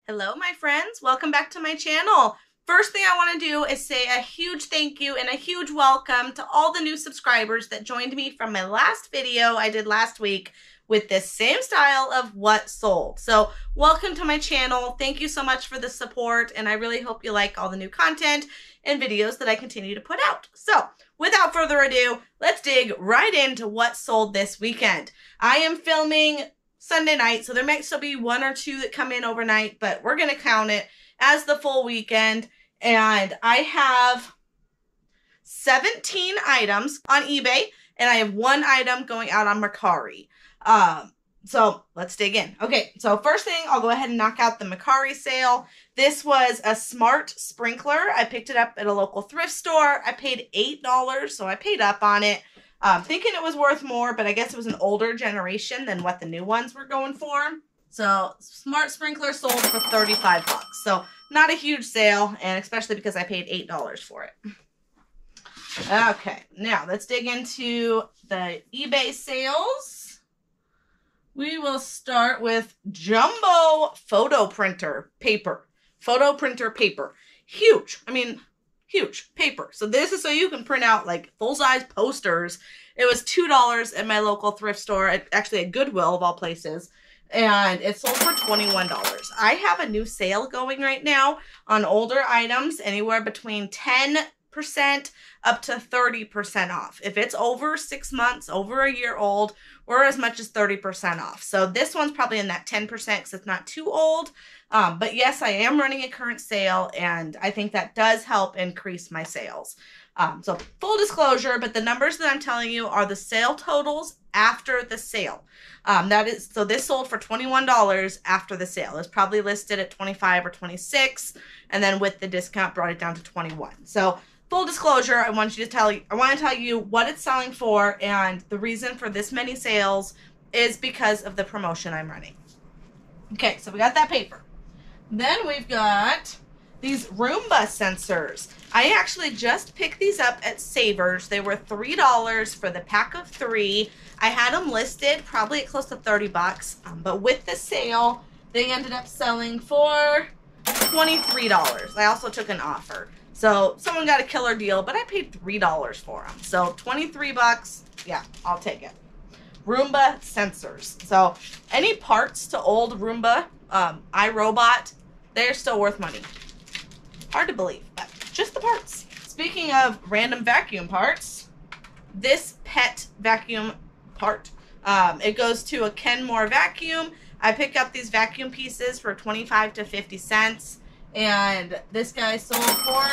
Hello, my friends. Welcome back to my channel. First thing I want to do is say a huge thank you and a huge welcome to all the new subscribers that joined me from my last video I did last week with this same style of what sold. So welcome to my channel. Thank you so much for the support, and I really hope you like all the new content and videos that I continue to put out. So without further ado, let's dig right into what sold this weekend. I am filming Sunday night, so there might still be one or two that come in overnight, but we're going to count it as the full weekend. And I have 17 items on eBay, and I have one item going out on Mercari. So let's dig in. Okay, so first thing, I'll go ahead and knock out the Mercari sale. This was a smart sprinkler. I picked it up at a local thrift store. I paid $8, so I paid up on it. Thinking it was worth more, but I guess it was an older generation than what the new ones were going for. So smart sprinkler sold for 35 bucks. So not a huge sale, and especially because I paid $8 for it. Okay, now let's dig into the eBay sales. We will start with jumbo photo printer paper. Photo printer paper. Huge. I mean, huge paper. So this is so you can print out like full-size posters. It was $2 at my local thrift store, actually at Goodwill of all places, and it sold for $21. I have a new sale going right now on older items, anywhere between 10% up to 30% off. If it's over 6 months, over a year old, or as much as 30% off. So this one's probably in that 10% because it's not too old. But yes, I am running a current sale, and I think that does help increase my sales. So full disclosure, but the numbers that I'm telling you are the sale totals after the sale. So this sold for $21 after the sale. It's probably listed at $25 or $26, and then with the discount brought it down to $21. So full disclosure, I want to tell you what it's selling for, and the reason for this many sales is because of the promotion I'm running. Okay, so we got that paper. Then we've got these Roomba sensors. I actually just picked these up at Savers. They were $3 for the pack of 3. I had them listed probably at close to 30 bucks, but with the sale, they ended up selling for $23. I also took an offer. So someone got a killer deal, but I paid $3 for them. So 23 bucks, yeah, I'll take it. Roomba sensors. So any parts to old Roomba, iRobot, they're still worth money. Hard to believe, but just the parts. Speaking of random vacuum parts, this pet vacuum part, it goes to a Kenmore vacuum. I pick up these vacuum pieces for 25 to 50 cents, and this guy sold for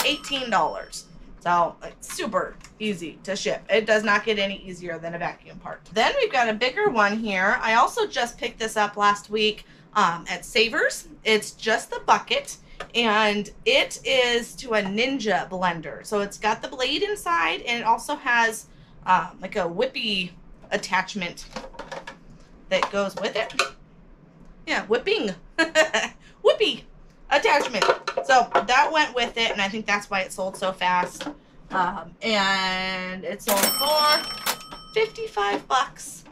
$18. So it's super easy to ship. It does not get any easier than a vacuum part. Then we've got a bigger one here. I also just picked this up last week at Savers. It's just the bucket, and it is to a Ninja blender. So it's got the blade inside, and it also has like a whippy attachment that goes with it. Yeah, whipping. Whippy attachment. So that went with it, and I think that's why it sold so fast. And it sold for 55 bucks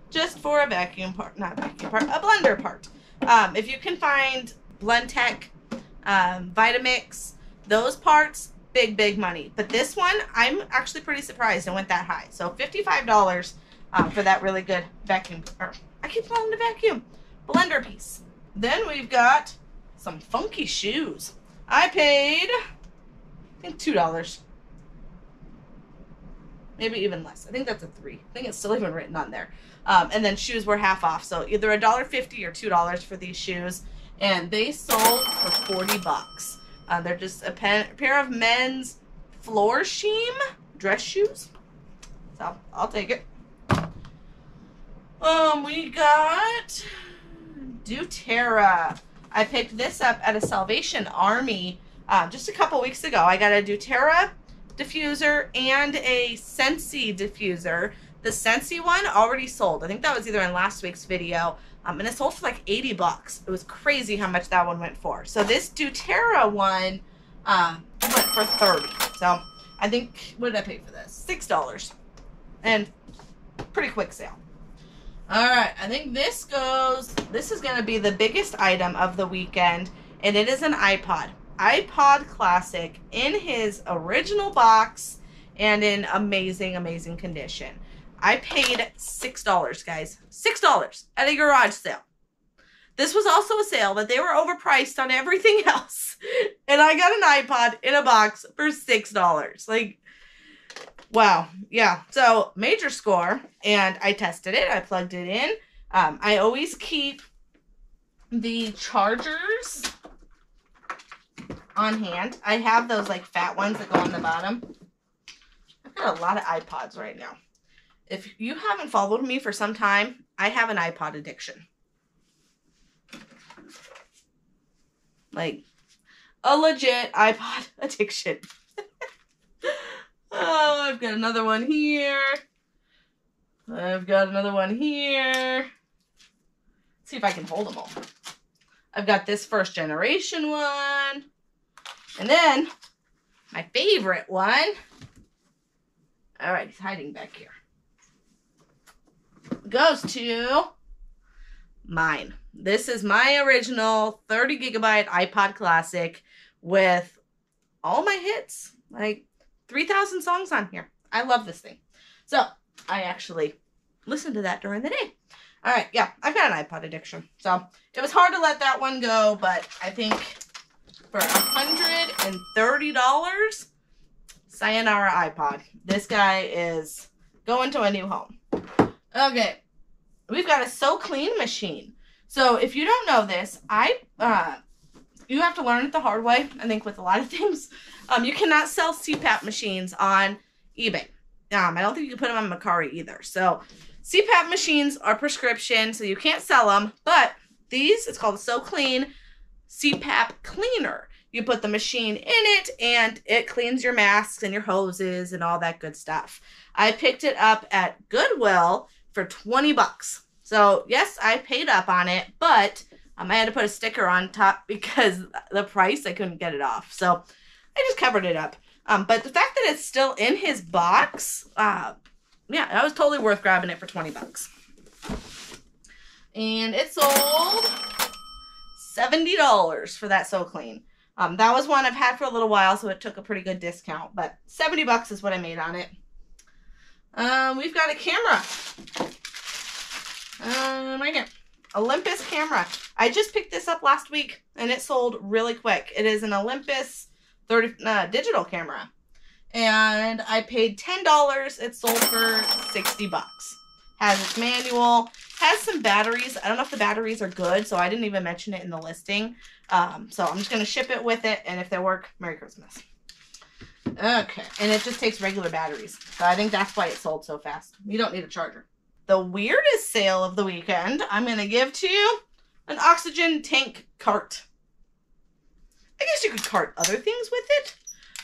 just for a vacuum part, not a vacuum part, a blender part. If you can find Blendtec, Vitamix, those parts, big money. But this one, I'm actually pretty surprised it went that high. So $55 for that really good vacuum, or I keep calling it a vacuum, blender piece. Then we've got some funky shoes. I paid, I think $2. Maybe even less. I think that's a 3. I think it's still even written on there. And then shoes were half off. So either $1.50 or $2 for these shoes. And they sold for 40 bucks. They're just a pair of men's floor sheen dress shoes. So I'll take it. We got doTERRA. I picked this up at a Salvation Army just a couple weeks ago. I got a doTERRA diffuser and a Scentsy diffuser. The Scentsy one already sold. I think that was either in last week's video. And it sold for like 80 bucks. It was crazy how much that one went for. So this doTERRA one went for 30. So I think, what did I pay for this? $6. And pretty quick sale. All right, I think this is going to be the biggest item of the weekend, and it is an iPod. iPod Classic in his original box and in amazing, amazing condition. I paid $6, guys. $6 at a garage sale. This was also a sale that they were overpriced on everything else. And I got an iPod in a box for $6. Like, wow. Yeah. So major score. And I tested it. I plugged it in. I always keep the chargers on hand. I have those like fat ones that go on the bottom. I've got a lot of iPods right now. If you haven't followed me for some time, I have an iPod addiction. Like, a legit iPod addiction. Oh, I've got another one here. I've got another one here. Let's see if I can hold them all. I've got this first generation one. And then, my favorite one. All right, he's hiding back here. Goes to mine. This is my original 30 gigabyte iPod Classic with all my hits, like 3,000 songs on here. I love this thing. So I actually listen to that during the day. All right, yeah, I've got an iPod addiction. So it was hard to let that one go, but I think for $130, sayonara iPod. This guy is going to a new home. Okay, we've got a So Clean machine. So if you don't know this, you have to learn it the hard way, I think, with a lot of things. You cannot sell CPAP machines on eBay. I don't think you can put them on Mercari either. So CPAP machines are prescription, so you can't sell them. But these, it's called So Clean CPAP Cleaner. You put the machine in it, and it cleans your masks and your hoses and all that good stuff. I picked it up at Goodwill for 20 bucks. So, yes, I paid up on it, but I had to put a sticker on top because the price, I couldn't get it off. So, I just covered it up. But the fact that it's still in his box, yeah, that was totally worth grabbing it for 20 bucks. And it sold $70 for that So Clean. That was one I've had for a little while, so it took a pretty good discount. But 70 bucks is what I made on it. We've got a camera. Right here. Olympus camera. I just picked this up last week, and it sold really quick. It is an Olympus digital camera. And I paid $10. It sold for 60 bucks. Has its manual. Has some batteries. I don't know if the batteries are good, so I didn't even mention it in the listing. So I'm just going to ship it with it, and if they work, Merry Christmas. Okay, and it just takes regular batteries. So I think that's why it sold so fast. You don't need a charger. The weirdest sale of the weekend, I'm going to give to an oxygen tank cart. I guess you could cart other things with it,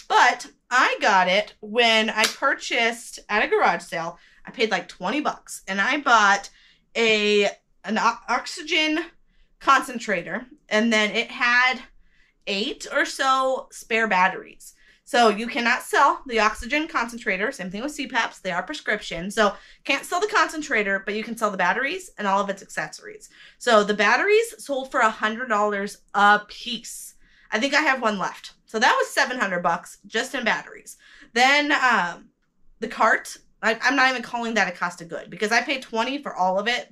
but I got it when I purchased at a garage sale. I paid like 20 bucks, and I bought an oxygen concentrator, and then it had 8 or so spare batteries. So you cannot sell the oxygen concentrator. Same thing with CPAPs. They are prescription. So can't sell the concentrator, but you can sell the batteries and all of its accessories. So the batteries sold for $100 a piece. I think I have one left. So that was 700 bucks just in batteries. Then the cart, I'm not even calling that a cost of good because I paid 20 for all of it.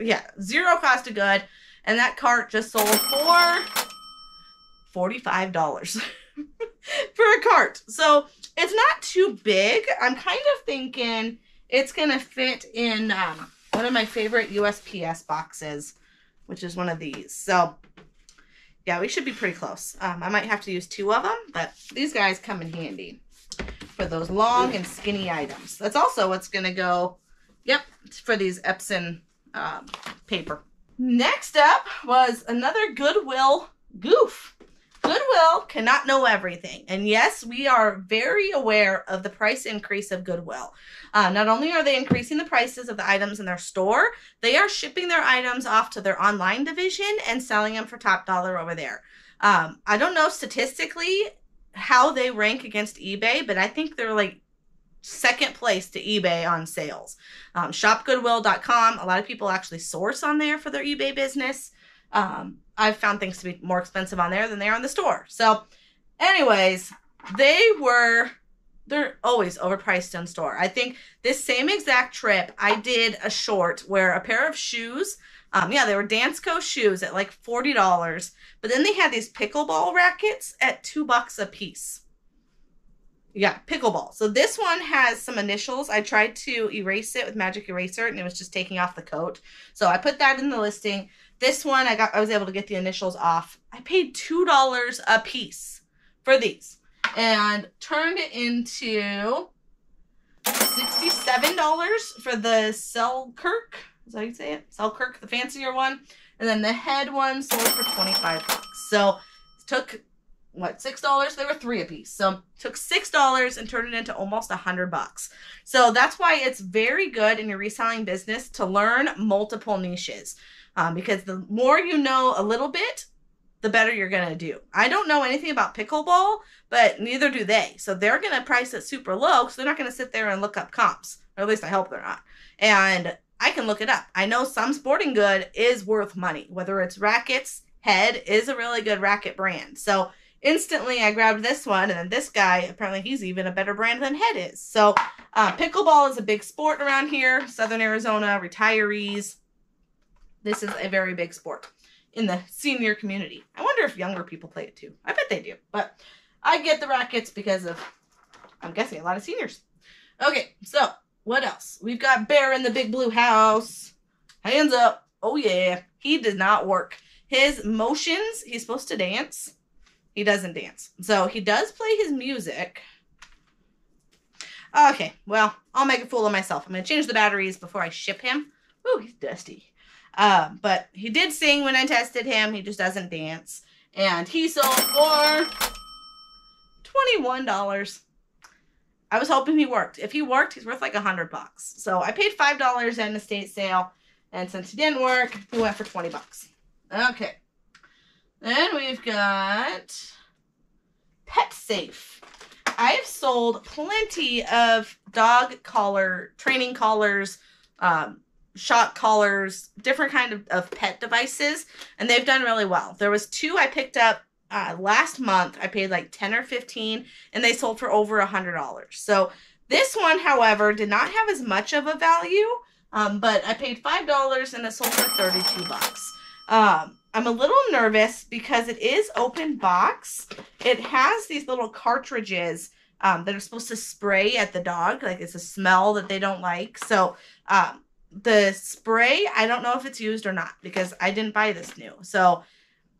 Yeah, 0 cost of good. And that cart just sold for $45. For a cart. So it's not too big. I'm kind of thinking it's going to fit in one of my favorite USPS boxes, which is one of these. So yeah, we should be pretty close. I might have to use 2 of them, but these guys come in handy for those long and skinny items. That's also what's going to go, yep, for these Epson paper. Next up was another Goodwill goof. Goodwill cannot know everything. And yes, we are very aware of the price increase of Goodwill. Not only are they increasing the prices of the items in their store, they are shipping their items off to their online division and selling them for top dollar over there. I don't know statistically how they rank against eBay, but I think they're like second place to eBay on sales. Shopgoodwill.com. A lot of people actually source on there for their eBay business. I've found things to be more expensive on there than they are in the store. So anyways, they're always overpriced in store. I think this same exact trip, I did a short where a pair of shoes, yeah, they were Dansko shoes at like $40, but then they had these pickleball rackets at $2 a piece. Yeah, pickleball. So this one has some initials. I tried to erase it with magic eraser and it was just taking off the coat. So I put that in the listing. This one, I was able to get the initials off. I paid $2 a piece for these and turned it into $67 for the Selkirk. Is that how you say it? Selkirk, the fancier one. And then the head one sold for $25. So it took, what, $6? They were 3 a piece. So took $6 and turned it into almost $100. So that's why it's very good in your reselling business to learn multiple niches. Because the more you know a little bit, the better you're going to do. I don't know anything about pickleball, but neither do they. So they're going to price it super low, so they're not going to sit there and look up comps. Or at least I hope they're not. And I can look it up. I know some sporting good is worth money. Whether it's rackets, Head is a really good racket brand. So instantly I grabbed this one, and then this guy, apparently he's even a better brand than Head is. So pickleball is a big sport around here. Southern Arizona, retirees. This is a very big sport in the senior community. I wonder if younger people play it too. I bet they do. But I get the rackets because of, I'm guessing, a lot of seniors. Okay, so what else? We've got Bear in the Big Blue House. Hands up. Oh, yeah. He did not work. His motions, he's supposed to dance. He doesn't dance. So he does play his music. Okay, well, I'll make a fool of myself. I'm going to change the batteries before I ship him. Ooh, he's dusty. But he did sing when I tested him. He just doesn't dance. And he sold for $21. I was hoping he worked. If he worked, he's worth like $100. So I paid $5 at an estate sale. And since he didn't work, he went for $20. Okay. Then we've got PetSafe. I have sold plenty of dog collar, training collars, shock collars, different kind of pet devices, and they've done really well. There was 2 I picked up last month. I paid like $10 or $15, and they sold for over $100. So this one, however, did not have as much of a value, but I paid $5 and it sold for $32. I'm a little nervous because it is open box. It has these little cartridges that are supposed to spray at the dog. Like it's a smell that they don't like. So the spray, I don't know if it's used or not because I didn't buy this new. So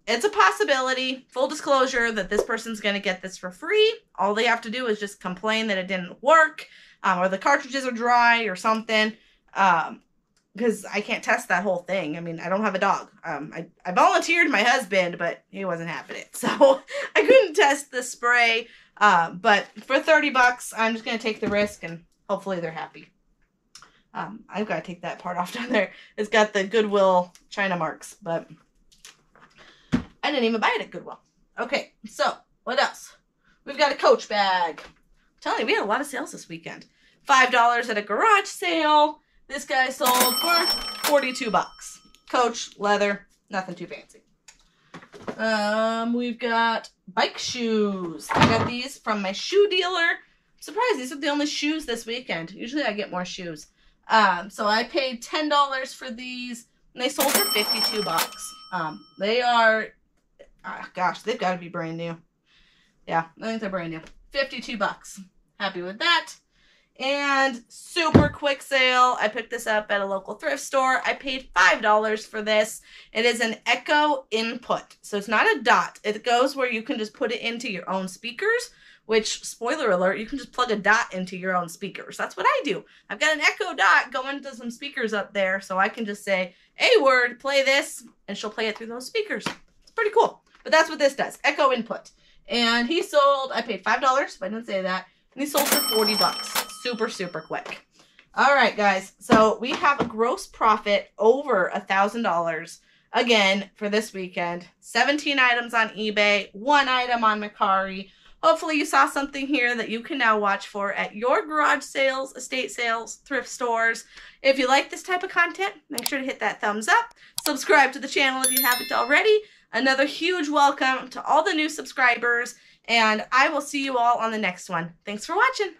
it's a possibility, full disclosure, that this person's going to get this for free. All they have to do is just complain that it didn't work or the cartridges are dry or something. Because I can't test that whole thing. I mean, I don't have a dog. I volunteered my husband, but he wasn't having it. So I couldn't test the spray. But for $30, I'm just going to take the risk and hopefully they're happy. I've got to take that part off down there. It's got the Goodwill China marks, but I didn't even buy it at Goodwill. Okay, so what else? We've got a Coach bag. I'm telling you, we had a lot of sales this weekend. $5 at a garage sale. This guy sold for $42. Coach, leather, nothing too fancy. We've got bike shoes. I got these from my shoe dealer. I'm surprised these are the only shoes this weekend. Usually I get more shoes. So I paid $10 for these, and they sold for $52. They are, gosh, they've got to be brand new. Yeah, I think they're brand new. $52. Happy with that. And super quick sale. I picked this up at a local thrift store. I paid $5 for this. It is an Echo input. So it's not a dot. It goes where you can just put it into your own speakers, which, spoiler alert, you can just plug a dot into your own speakers. That's what I do. I've got an Echo dot going to some speakers up there, so I can just say, "Hey, word, play this," and she'll play it through those speakers. It's pretty cool. But that's what this does, Echo input. And he sold, I paid $5, but I didn't say that, and he sold for $40. Super, super quick. All right, guys. So we have a gross profit over $1,000 again for this weekend. 17 items on eBay, 1 item on Mercari. Hopefully you saw something here that you can now watch for at your garage sales, estate sales, thrift stores. If you like this type of content, make sure to hit that thumbs up. Subscribe to the channel if you haven't already. Another huge welcome to all the new subscribers, and I will see you all on the next one. Thanks for watching.